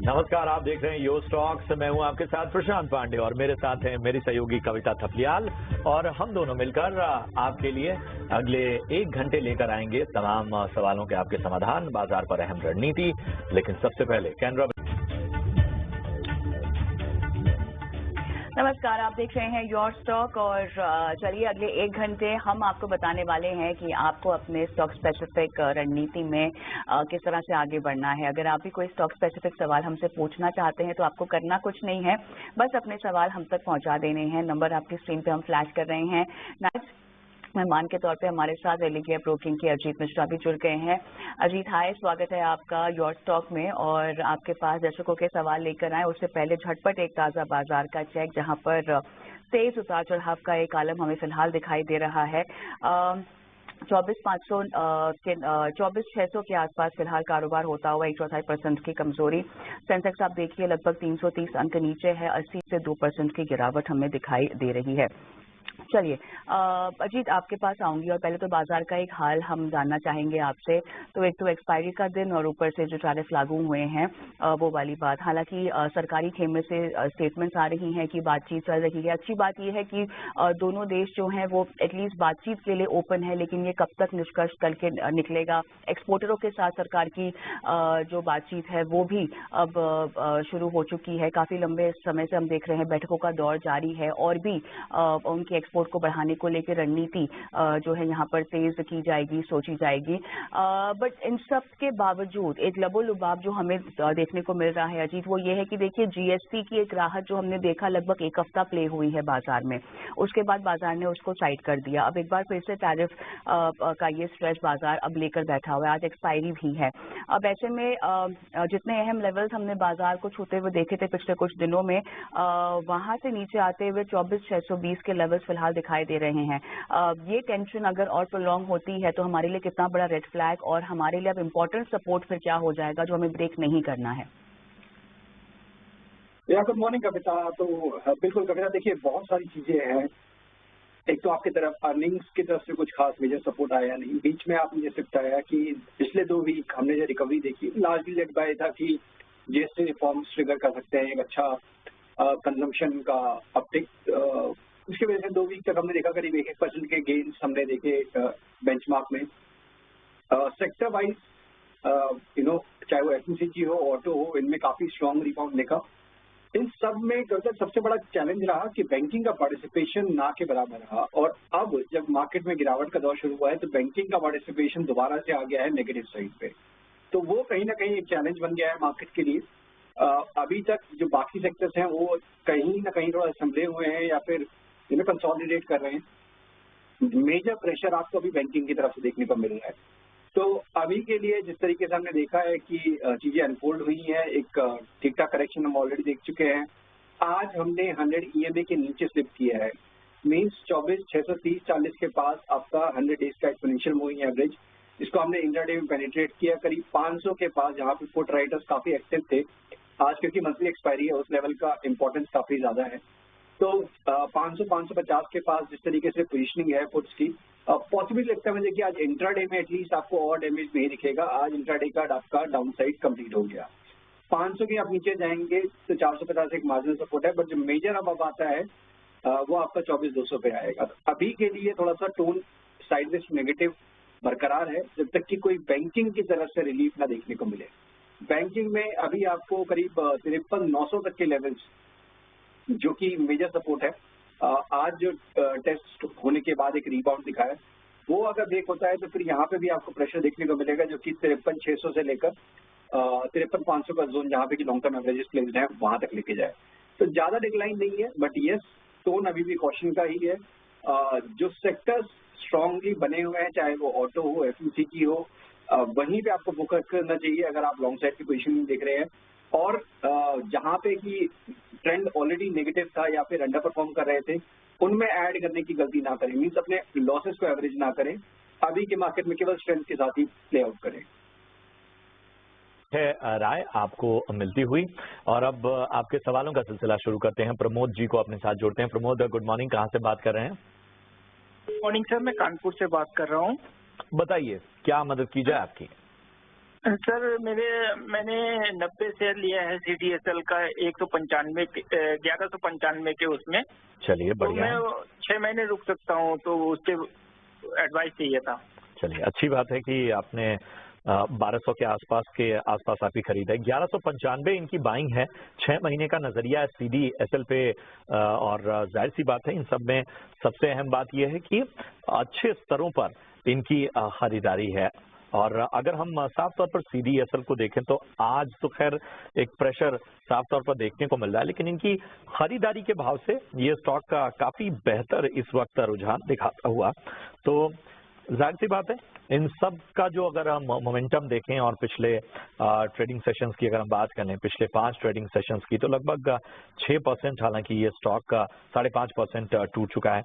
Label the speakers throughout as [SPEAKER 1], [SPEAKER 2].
[SPEAKER 1] नमस्कार, आप देख रहे हैं यो स्टॉक्स। मैं हूं आपके साथ प्रशांत पांडे और मेरे साथ हैं मेरी सहयोगी कविता थपलियाल और हम दोनों मिलकर आपके लिए अगले 1 घंटे लेकर आएंगे तमाम सवालों के आपके समाधान, बाजार पर अहम रणनीति। लेकिन सबसे पहले कैनरा।
[SPEAKER 2] नमस्कार, आप देख रहे हैं योर स्टॉक और चलिए अगले 1 घंटे हम आपको बताने वाले हैं कि आपको अपने स्टॉक स्पेसिफिक रणनीति में किस तरह से आगे बढ़ना है। अगर आप भी कोई स्टॉक स्पेसिफिक सवाल हमसे पूछना चाहते हैं तो आपको करना कुछ नहीं है, बस अपने सवाल हम तक पहुंचा देने हैं। नंबर आपकी स्क्रीन पे हम फ्लैश कर रहे हैं। मेहमान के तौर पे हमारे साथ एलिगेयर ब्रोकिंग के अजीत मिश्रा भी जुड़ गए हैं। अजीत, हाय, स्वागत है आपका योर स्टॉक में। और आपके पास दर्शकों के सवाल लेकर आए उससे पहले झटपट एक ताज़ा बाजार का चेक, जहां पर तेज उतार चढ़ाव का एक आलम हमें फिलहाल दिखाई दे रहा है। 24,600 के आसपास फिलहाल कारोबार होता हुआ 1/4% की कमजोरी। सेंसेक्स आप देखिए लगभग 330 अंक नीचे है, 80 से 2% की गिरावट हमें दिखाई दे रही है। चलिए अजीत, आपके पास आऊंगी और पहले तो बाजार का एक हाल हम जानना चाहेंगे आपसे। तो एक तो एक्सपायरी का दिन और ऊपर से जो टैरिफ लागू हुए हैं वो वाली बात। हालांकि सरकारी खेमे से स्टेटमेंट्स आ रही हैं कि बातचीत चल रही है। अच्छी बात यह है कि दोनों देश जो हैं वो एटलीस्ट बातचीत के लिए ओपन है, लेकिन ये कब तक निष्कर्ष कल के निकलेगा। एक्सपोर्टरों के साथ सरकार की जो बातचीत है वो भी अब शुरू हो चुकी है। काफी लंबे समय से हम देख रहे हैं बैठकों का दौर जारी है और भी उनके एक्सपोर्ट को बढ़ाने को लेकर रणनीति जो है यहाँ पर तेज की जाएगी, सोची जाएगी। बट इन सब के बावजूद एक लबोलुबाब जो हमें देखने को मिल रहा है अजीत, वो ये है कि देखिए जीएसटी की एक राहत जो हमने देखा लगभग 1 हफ्ता प्ले हुई है बाजार में, उसके बाद बाजार ने उसको साइड कर दिया। अब एक बार फिर से टैरिफ का ये स्ट्रेस बाजार अब लेकर बैठा हुआ है। आज एक्सपायरी भी है। अब ऐसे में जितने अहम लेवल्स हमने बाजार को छूते हुए देखे थे पिछले कुछ दिनों में, वहां से नीचे आते हुए 24,620 के लेवल्स फिलहाल दिखाई दे रहे हैं। ये टेंशन अगर और प्रोलॉन्ग होती है तो हमारे लिए कितना बड़ा रेड फ्लैग और हमारे लिए अब इम्पोर्टेंट सपोर्ट फिर क्या हो जाएगा जो हमें ब्रेक नहीं करना है।
[SPEAKER 3] गुड मॉर्निंग कविता। तो बिल्कुल कविता, देखिए बहुत सारी चीजें हैं। एक तो आपकी तरफ अर्निंग्स की तरफ से कुछ खास मेजर सपोर्ट आया नहीं। बीच में आपने जैसे बताया कि पिछले 2 वीक हमने जो रिकवरी देखी लार्जली लेड बाय था कि जीएसटी रिफॉर्म्स ट्रिगर कर सकते हैं एक अच्छा कंजम्पशन का अपटिक। उसकी वजह से 2 वीक तक हमने देखा करीब 1% के गेन्स हमने देखे बेंचमार्क में। सेक्टर वाइज चाहे वो एफएमसीजी हो, ऑटो हो, इनमें काफी स्ट्रॉन्ग रिबाउंड देखा। इन सब में सबसे बड़ा चैलेंज रहा कि बैंकिंग का पार्टिसिपेशन ना के बराबर रहा। और अब जब मार्केट में गिरावट का दौर शुरू हुआ है तो बैंकिंग का पार्टिसिपेशन दोबारा से आ गया है नेगेटिव साइड पे। तो वो कहीं ना कहीं एक चैलेंज बन गया है मार्केट के लिए। अभी तक जो बाकी सेक्टर्स हैं वो कहीं ना कहीं थोड़ा संभले हुए हैं या फिर इन्हें कंसोलिडेट कर रहे हैं। मेजर प्रेशर आपको अभी बैंकिंग की तरफ से देखने को मिल रहा है। तो अभी के लिए जिस तरीके से हमने देखा है कि चीजें अनफोल्ड हुई हैं, एक ठीक ठाक करेक्शन हम ऑलरेडी देख चुके हैं। आज हमने 100 ईएमए के नीचे स्लिप किया है, मीन्स 24,630-40 के पास आपका 100 डेज का एक्सपोनेंशियल मूविंग एवरेज, इसको हमने इंट्राडे में पेनिट्रेट किया करीब 500 के पास, जहां पे पुट राइटर्स काफी एक्टिव थे। आज क्योंकि मंथली एक्सपायरी है उस लेवल का इंपॉर्टेंस काफी ज्यादा है। तो 500-550 के पास जिस तरीके से पोजीशनिंग है पुट्स की, पॉसिबल लगता है मुझे कि आज इंट्राडे में एटलीस्ट आपको और डैमेज नहीं दिखेगा। आज इंट्राडे का आपका डाउन साइड कंप्लीट हो गया। 500 के आप नीचे जाएंगे तो 450 एक मार्जिनल सपोर्ट है, बट जो मेजर अब आता है वो आपका 24,200 पे आएगा। तो अभी के लिए थोड़ा सा टोन साइडवेज नेगेटिव बरकरार है जब तक कि कोई बैंकिंग की तरफ से रिलीफ ना देखने को मिले। बैंकिंग में अभी आपको करीब 53,900 तक के लेवल्स जो कि मेजर सपोर्ट है, आज जो टेस्ट होने के बाद एक रिबाउंड दिखा है, वो अगर ब्रेक होता है तो फिर यहाँ पे भी आपको प्रेशर देखने को मिलेगा जो कि 53,600 से लेकर 53,500 का जोन जहाँ पे कि लॉन्ग टर्म एवरेजेस प्लेस्ड है वहां तक लेके जाए। तो ज्यादा डिक्लाइन नहीं है, बट यस टोन अभी भी कॉशन का ही है। जो सेक्टर्स स्ट्रांगली बने हुए हैं, चाहे वो ऑटो हो, एफएमसीजी हो, वहीं पे आपको फोकस करना चाहिए अगर आप लॉन्ग साइड की पोजीशन देख रहे हैं। और जहाँ पे कि ट्रेंड ऑलरेडी नेगेटिव था या फिर अंडर परफॉर्म कर रहे थे, उनमें ऐड करने की गलती ना करें, मीन्स अपने लॉसेस को एवरेज ना करें। अभी के मार्केट में केवल स्ट्रेंथ के साथ ही प्ले आउट करें।
[SPEAKER 1] है राय आपको मिलती हुई। और अब आपके सवालों का सिलसिला शुरू करते हैं। प्रमोद जी को अपने साथ जोड़ते हैं। प्रमोद, गुड मॉर्निंग, कहाँ से बात कर रहे हैं?
[SPEAKER 4] गुड मॉर्निंग सर, मैं कानपुर से बात कर रहा हूँ।
[SPEAKER 1] बताइए क्या मदद की जाए आपकी?
[SPEAKER 4] सर मैंने 90 शेयर लिया है CDSL का 1195 के उसमें।
[SPEAKER 1] चलिए
[SPEAKER 4] तो
[SPEAKER 1] बढ़िया
[SPEAKER 4] मैं
[SPEAKER 1] है।
[SPEAKER 4] 6 महीने रुक सकता हूँ, तो उसके एडवाइस चाहिए था।
[SPEAKER 1] चलिए अच्छी बात है कि आपने 1200 के आसपास आपकी खरीद है। 1195 इनकी बाइंग है। 6 महीने का नजरिया है CDSL पे और जाहिर सी बात है इन सब में सबसे अहम बात यह है कि अच्छे स्तरों पर इनकी खरीदारी है। और अगर हम साफ तौर पर CDSL को देखें तो आज तो खैर एक प्रेशर साफ तौर पर देखने को मिल रहा है, लेकिन इनकी खरीदारी के भाव से ये स्टॉक का काफी बेहतर इस वक्त रुझान दिखाता हुआ। तो जाहिर सी बात है इन सब का जो अगर हम मोमेंटम देखें और पिछले ट्रेडिंग सेशंस की अगर हम बात करें, पिछले 5 ट्रेडिंग सेशंस की, तो लगभग 6%, हालांकि ये स्टॉक 5.5% टूट चुका है।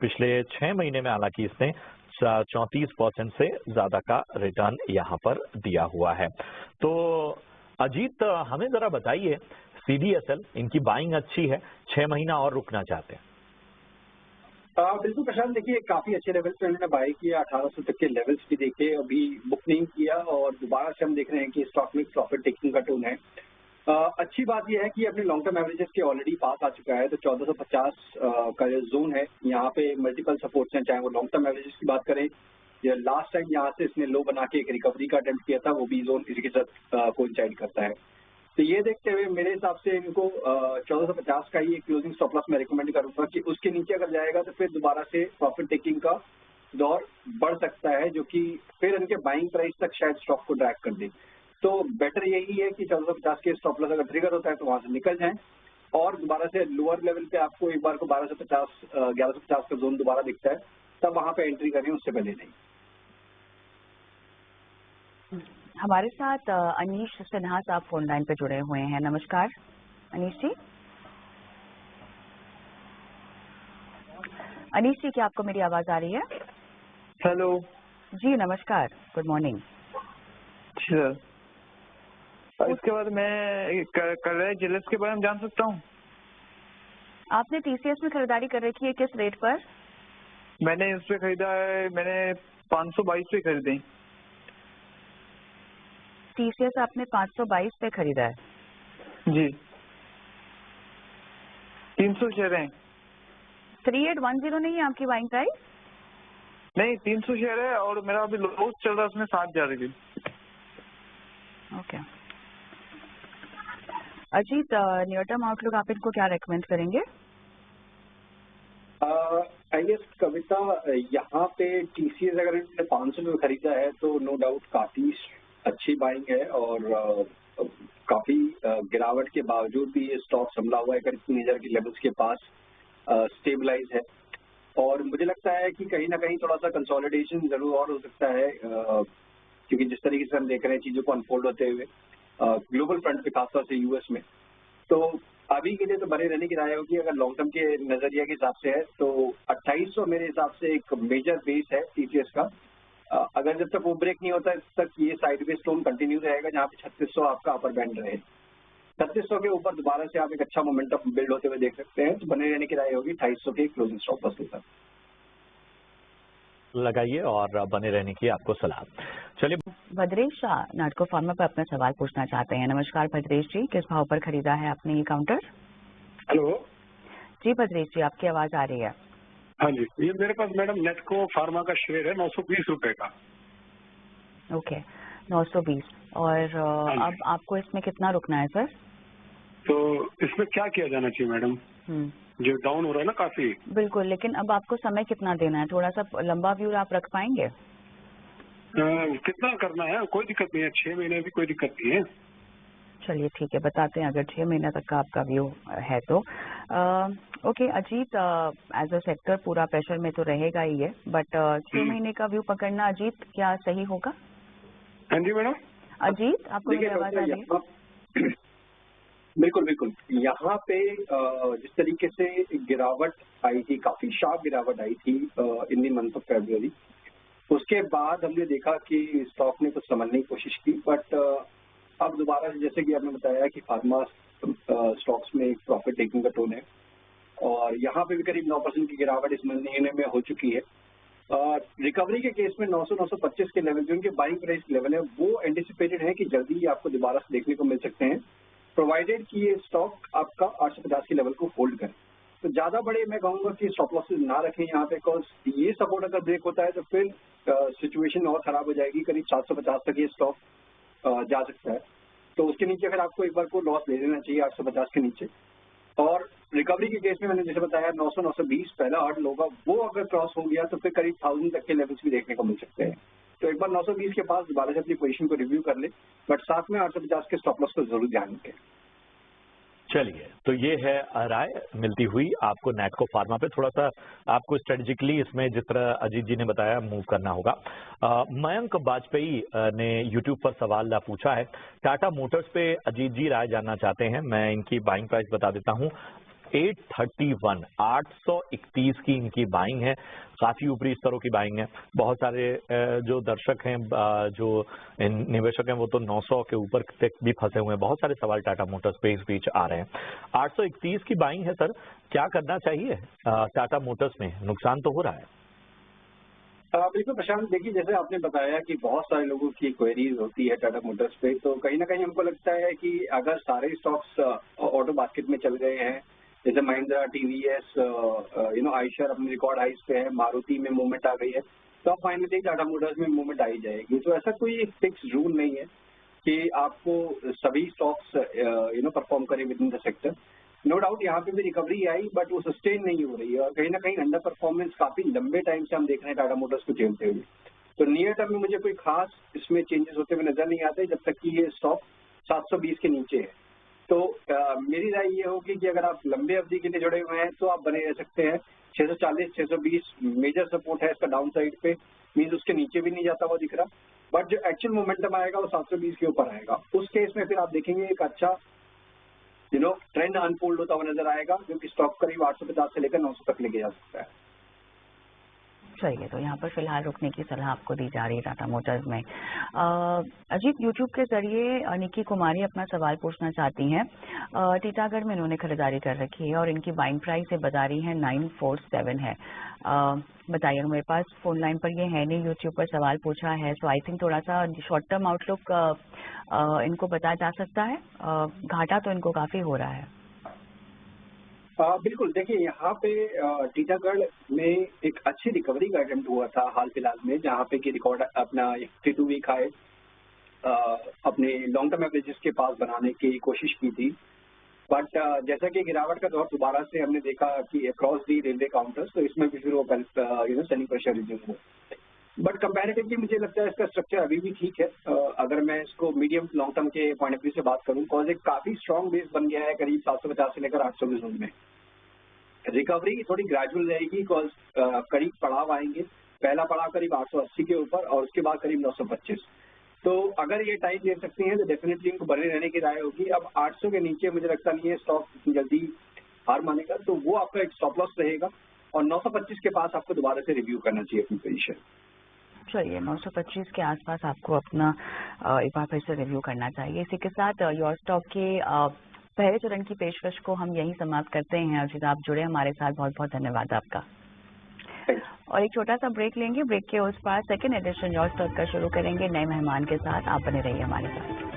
[SPEAKER 1] पिछले 6 महीने में हालांकि इसने 34% से ज्यादा का रिटर्न यहाँ पर दिया हुआ है। तो अजीत हमें जरा बताइए, CDSL इनकी बाइंग अच्छी है, 6 महीना और रुकना चाहते हैं।
[SPEAKER 3] बिल्कुल प्रशांत, देखिए काफी अच्छे लेवल्स पे उन्होंने बाय किया, 1800 तक के लेवल्स भी देखे, अभी बुक नहीं किया और दोबारा से हम देख रहे हैं कि स्टॉक में प्रॉफिट टेकिंग का टोन है। अच्छी बात यह है कि अपने लॉन्ग टर्म एवरेजेस के ऑलरेडी पास आ चुका है, तो 1450 का जो जोन है यहाँ पे मल्टीपल सपोर्ट्स हैं, चाहे वो लॉन्ग टर्म एवरेजेस की बात करें या लास्ट टाइम यहाँ से इसने लो बना के एक रिकवरी का अटेम्प्ट किया था, वो भी जोन इसी के साथ कोइंसाइड करता है। तो ये देखते हुए मेरे हिसाब से इनको 1450 का ही एक क्लोजिंग स्टॉप लॉस मैं रिकमेंड करूंगा कि उसके नीचे अगर जाएगा तो फिर दोबारा से प्रॉफिट टेकिंग का दौर बढ़ सकता है, जो कि फिर इनके बाइंग प्राइस तक शायद स्टॉक को ड्रैग कर दे। तो बेटर यही है कि 1450 के स्टॉप लॉस अगर ट्रिगर होता है तो वहां से निकल जाएं और दोबारा से लोअर लेवल पे आपको एक बार को 1150 का जोन दोबारा दिखता है, तब वहां पे एंट्री करें, उससे पहले नहीं।
[SPEAKER 2] हमारे साथ अनीश सिन्हा साहब फोन लाइन पे जुड़े हुए हैं। नमस्कार अनीश जी। अनीश जी, क्या आपको मेरी आवाज आ रही है?
[SPEAKER 4] हेलो
[SPEAKER 2] जी नमस्कार, गुड मॉर्निंग।
[SPEAKER 4] सर, इसके बाद मैं कलर जेलस के बारे में जान सकता हूँ?
[SPEAKER 2] आपने TCS में खरीदारी कर रखी है, किस रेट पर?
[SPEAKER 4] मैंने उस पे खरीदा है, मैंने 522 पे खरीदे।
[SPEAKER 2] TCS आपने 522 पे खरीदा है?
[SPEAKER 4] जी, 300 शेयर हैं।
[SPEAKER 2] 3810 नहीं है आपकी बाइंग प्राइस?
[SPEAKER 4] नहीं, 300 शेयर है और मेरा अभी लॉस चल रहा है, उसमें 7 जा रही थी।
[SPEAKER 2] Okay Ajit, near term outlook आप इनको क्या रेकमेंड करेंगे?
[SPEAKER 3] आई गेस कविता, यहाँ पे TCS अगर इन्होंने 500 में खरीदा है तो नो डाउट काफी अच्छी बाइंग है और काफी गिरावट के बावजूद भी ये स्टॉक संभला हुआ है, करीब 3000 के लेवल्स के पास स्टेबलाइज है। और मुझे लगता है कि कहीं ना कहीं थोड़ा सा कंसोलिडेशन जरूर और हो सकता है, क्योंकि जिस तरीके से हम देख रहे हैं चीजों को अनफोल्ड होते हुए ग्लोबल फ्रंट पे, खासतौर से US में, तो अभी के लिए तो बने रहने की राय होगी। अगर लॉन्ग टर्म के नजरिया के हिसाब से है तो 2800 मेरे हिसाब से एक मेजर बेस है TCS का। अगर जब तक वो ब्रेक नहीं होता है तब तक ये साइडवेज टोन कंटिन्यू रहेगा, जहाँ पे 3600 आपका अपर बैंड रहे। 3600 के ऊपर दोबारा से आप एक अच्छा मोमेंटम बिल्ड होते हुए देख सकते हैं, तो बने रहने की राय होगी 2800 के क्लोजिंग स्टॉप लॉस के साथ
[SPEAKER 1] लगाइए और बने रहने की आपको सलाह। चलिए,
[SPEAKER 2] भद्रेश शाह नाटको फार्मा पर अपना सवाल पूछना चाहते हैं। नमस्कार भद्रेश जी, किस भाव पर खरीदा है आपने ये काउंटर?
[SPEAKER 5] हेलो
[SPEAKER 2] जी भद्रेश जी, आपकी आवाज आ रही है।
[SPEAKER 5] हाँ जी, ये मेरे पास मैडम नेटको फार्मा का शेयर है 920 रुपए का।
[SPEAKER 2] ओके 920। और अब आपको इसमें कितना रुकना है सर?
[SPEAKER 5] तो इसमें क्या किया जाना चाहिए मैडम? जो डाउन हो रहा है ना काफी।
[SPEAKER 2] बिल्कुल, लेकिन अब आपको समय कितना देना है? थोड़ा सा लंबा व्यू आप रख पाएंगे?
[SPEAKER 5] कितना करना है? कोई दिक्कत नहीं है, 6 महीने भी कोई दिक्कत नहीं है।
[SPEAKER 2] चलिए ठीक है, बताते हैं अगर 6 महीने तक का आपका व्यू है तो। Okay Ajit, as a sector पूरा प्रेशर में तो रहेगा ही है, बट 6 महीने का व्यू पकड़ना अजीत क्या सही होगा?
[SPEAKER 5] हाँ जी मैडम।
[SPEAKER 2] अजीत, आपको मेरी आवाज आ रही है?
[SPEAKER 3] बिल्कुल बिल्कुल। यहाँ पे जिस तरीके से गिरावट आई थी, काफी शार्प गिरावट आई थी in the month of February, उसके बाद हमने देखा कि स्टॉक ने कुछ समझने की कोशिश की, बट अब दोबारा से जैसे कि आपने बताया कि फार्मा स्टॉक्स में एक प्रॉफिट टेकिंग का टोन है और यहाँ पे भी करीब 9% की गिरावट इस महीने में हो चुकी है। रिकवरी के केस में 900-925 के लेवल जो उनके बाइंग प्राइस लेवल है वो एंटिसिपेटेड है कि जल्दी ही आपको दोबारा से देखने को मिल सकते हैं, प्रोवाइडेड कि ये स्टॉक आपका 850 के लेवल को होल्ड करे। तो ज्यादा बड़े मैं कहूंगा कि स्टॉप लॉसेस ना रखें यहाँ पे, बिकॉज ये सपोर्ट अगर ब्रेक होता है तो फिर सिचुएशन और खराब हो जाएगी, करीब 750 तक ये स्टॉक जा सकता है। तो उसके नीचे फिर आपको एक बार को लॉस ले लेना चाहिए 850 के नीचे। और रिकवरी के केस में मैंने जैसे बताया 900-920 पहला हार्ड लो का, वो अगर क्रॉस हो गया तो फिर करीब 1000 तक के लेवल्स भी देखने को मिल सकते हैं। तो एक बार 920 के पास दोबारा से अपनी पोजीशन को रिव्यू कर ले, बट साथ में 850 के स्टॉप लॉस को जरूर ध्यान रखें।
[SPEAKER 1] चलिए, तो ये है राय मिलती हुई आपको नैटको फार्मा पे। थोड़ा सा आपको स्ट्रेटेजिकली इसमें जिस तरह अजीत जी ने बताया मूव करना होगा। मयंक वाजपेयी ने यूट्यूब पर सवाल पूछा है, टाटा मोटर्स पे अजीत जी राय जानना चाहते हैं। मैं इनकी बाइंग प्राइस बता देता हूं, 831 831 की इनकी बाइंग है, काफी ऊपरी स्तरों की बाइंग है। बहुत सारे जो दर्शक हैं, जो निवेशक हैं, वो तो 900 के ऊपर तक भी फंसे हुए हैं। बहुत सारे सवाल टाटा मोटर्स पे इस बीच आ रहे हैं। 831 की बाइंग है सर, क्या करना चाहिए टाटा मोटर्स में? नुकसान तो हो रहा है।
[SPEAKER 3] बिल्कुल प्रशांत, देखिए जैसे आपने बताया कि बहुत सारे लोगों की क्वेरीज होती है टाटा मोटर्स पे, तो कहीं ना कहीं हमको लगता है कि अगर सारे स्टॉक्स ऑटो बास्केट में चल गए हैं, जैसे महिंद्रा, टीवीएस, आइशर अपने रिकॉर्ड हाइस पे है, मारुति में मूवमेंट आ गई है, तो आप फाइनली टाटा मोटर्स में मूवमेंट आ ही जाएगी। तो ऐसा कोई फिक्स रूल नहीं है कि आपको सभी स्टॉक्स परफॉर्म करें within the sector. No doubt यहाँ पे भी रिकवरी आई, बट वो सस्टेन नहीं हो रही है और कहीं ना कहीं अंडर परफॉर्मेंस काफी लंबे टाइम से हम देख रहे हैं टाटा मोटर्स को झेलते हुए। तो नियर टर्म में मुझे कोई खास इसमें चेंजेस होते हुए नजर नहीं आते जब तक कि ये स्टॉक 720 के नीचे है। तो मेरी राय ये होगी कि अगर आप लंबे अवधि के लिए जुड़े हुए हैं तो आप बने रह सकते हैं। 640-620 मेजर सपोर्ट है इसका डाउन साइड पे, मीन्स उसके नीचे भी नहीं जाता हुआ दिख रहा, बट जो एक्चुअल मोमेंटम आएगा वो 720 के ऊपर आएगा। उस केस में फिर आप देखेंगे एक अच्छा ट्रेंड अनफोल्ड होता हुआ नजर आएगा, क्योंकि स्टॉक करीब 850 से लेकर 900 तक लेके जा सकता है।
[SPEAKER 2] चाहिए तो यहाँ पर फिलहाल रुकने की सलाह आपको दी जा रही है टाटा मोटर्स में। अजीत, यूट्यूब के जरिए निकी कुमारी अपना सवाल पूछना चाहती हैं। टीटागढ़ में इन्होंने खरीदारी कर रखी है और इनकी बाइंग प्राइस ये बता रही है 947 है। बताइए, मेरे पास फोन लाइन पर ये है नहीं, यूट्यूब पर सवाल पूछा है, सो आई थिंक थोड़ा सा शॉर्ट टर्म आउटलुक इनको बताया जा सकता है। घाटा तो इनको काफी हो रहा है।
[SPEAKER 3] बिल्कुल, देखिए यहाँ पे टीटागढ़ में एक अच्छी रिकवरी का अटेम्प्ट हुआ था हाल फिलहाल में, जहाँ पे कि रिकॉर्ड अपना 52 वीक हाई अपने लॉन्ग टर्म एवरेजेस के पास बनाने की कोशिश की थी। बट जैसा कि गिरावट का दौर दोबारा से हमने देखा कि अक्रॉस दी रेलवे काउंटर्स, तो इसमें भी फिर वो सेलिंग प्रेशर रिज्यूम हुआ। बट कंपैरेटिवली मुझे लगता है इसका स्ट्रक्चर अभी भी ठीक है। अगर मैं इसको मीडियम लॉन्ग टर्म के पॉइंट ऑफ व्यू से बात करूं, कॉज एक काफी स्ट्रॉन्ग बेस बन गया है करीब 750 से लेकर 800 के जोन में। रिकवरी थोड़ी ग्रेजुअल रहेगी, कॉज करीब पड़ाव आएंगे। पहला पड़ाव करीब 880 के ऊपर और उसके बाद करीब 925। तो अगर ये टाइम ले सकते हैं तो डेफिनेटली इनको बने रहने की राय होगी। अब 800 के नीचे मुझे लगता नहीं है स्टॉक इतनी जल्दी हार मानेगा, तो वो आपका एक स्टॉप लॉस रहेगा और 925 के पास आपको दोबारा से रिव्यू करना चाहिए अपनी पोजीशन।
[SPEAKER 2] चलिए, 925 के आसपास आपको अपना एक बार फिर से रिव्यू करना चाहिए। इसी के साथ योर स्टॉक के पहले चरण की पेशकश को हम यही समाप्त करते हैं। अर्जित, आप जुड़े हमारे साथ, बहुत बहुत धन्यवाद आपका। और एक छोटा सा ब्रेक लेंगे, ब्रेक के उस पार सेकंड एडिशन योर स्टॉक का शुरू करेंगे नए मेहमान के साथ। आप बने रहिए हमारे साथ।